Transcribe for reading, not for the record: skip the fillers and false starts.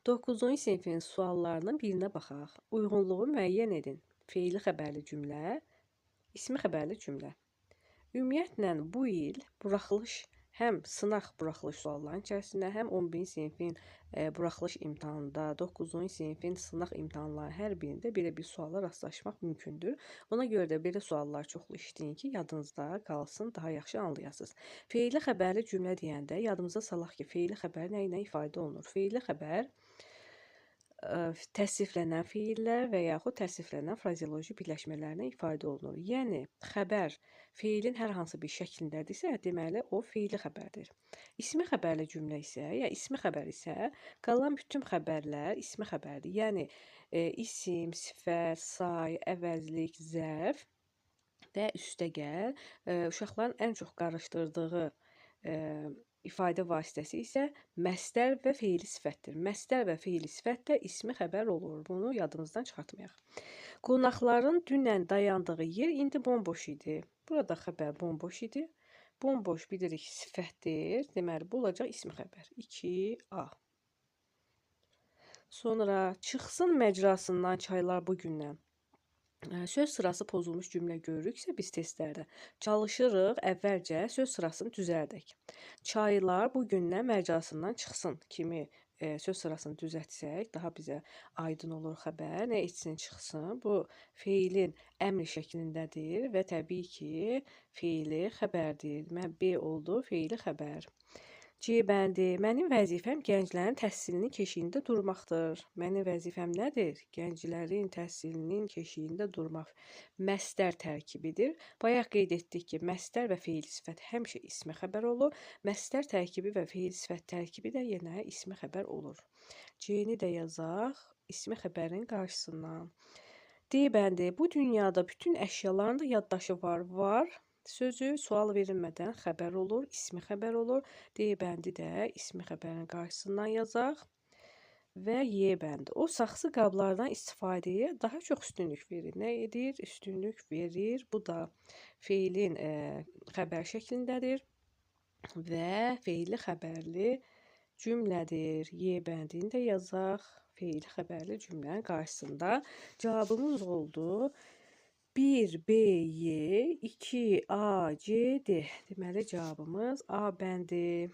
9-cu sinfin suallarının birinə baxaq. Uyğunluğu müəyyən edin. Feili xəbərli cümlə, ismi xəbərli cümlə. Ümumiyyətlə bu il buraxılış həm sınaq buraxılış suallarının içərisində, həm 11-ci sinfin buraxılış imtahanında, 9-cu sinfin sınaq imtahanları hər birində belə bir suala rastlaşmaq mümkündür. Ona görə də belə suallar çoxlu işləyin ki, yadınızda qalsın, daha yaxşı anlayasınız. Feili xəbərli cümlə deyəndə yadımıza salaq ki, feili xəbər nə ilə ifadə olunur? Feili xəbər təsriflənən feillər və yaxud təsriflənən frazeoloji birləşmələrinə ifadə olunur. Yəni, xəbər feilin hər hansı bir şəklindədirsə, deməli, o feili xəbərdir. İsmi xəbərli cümlə isə, ya ismi xəbər isə, qalan bütün xəbərlər ismi xəbərdir. Yəni, isim, sifət, say, əvəzlik, zərf və üstəgəl uşaqların ən çox qarışdırdığı ifadə vasitəsi isə məstər və feili sifətdir. Məstər və feili sifət də ismi xəbər olur. Bunu yadımızdan çıxartmayaq. Qonaqların dünən dayandığı yer indi bomboş idi. Burada xəbər bomboş idi. Bomboş bilirik sifətdir. Deməli, bu olacaq ismi xəbər. 2A. Sonra çıxsın məcrasından çaylar bugündən. Söz sırası pozulmuş cümlə görürüksə biz testlərdə çalışırıq əvvəlcə söz sırasını düzəldək. Çaylar bugündən məcrasından çıxsın kimi söz sırasını düzəltsək daha bizə aydın olur xəbər. Nə etsin çıxsın? Bu feilin əmr şəklindədir və təbii ki, feili xəbərdir. Mən B oldu, feili xəbər. C bəndi. Mənim vəzifəm gənclərin təhsilinin keşiyində durmaqdır. Mənim vəzifəm nədir? Gənclərin təhsilinin keşiyində durmaq. Məstər tərkibidir. Bayaq qeyd etdik ki, məstər və feil sifət həmişə ismi xəbər olur. Məstər tərkibi və feil sifət tərkibi də yenə ismi xəbər olur. C-ni də yazaq ismi xəbərin qarşısına. D bəndi. Bu dünyada bütün əşyaların da yaddaşı var. Var. Sözü sual verilmədən xəbər olur, ismi xəbər olur. D bəndi də ismi xəbərin qarşısından yazaq. Və Y bəndi. O saxsı qablardan istifadəyə daha çox üstünlük verir. Nə edir? Üstünlük verir. Bu da feilin xəbər şəklindədir və feili xəbərli cümlədir. Y bəndini də yazaq. Feili xəbərli cümlənin qarşısında. Cavabımız oldu 1B-Y, 2A-C-D. Deməli, cavabımız A bəndi.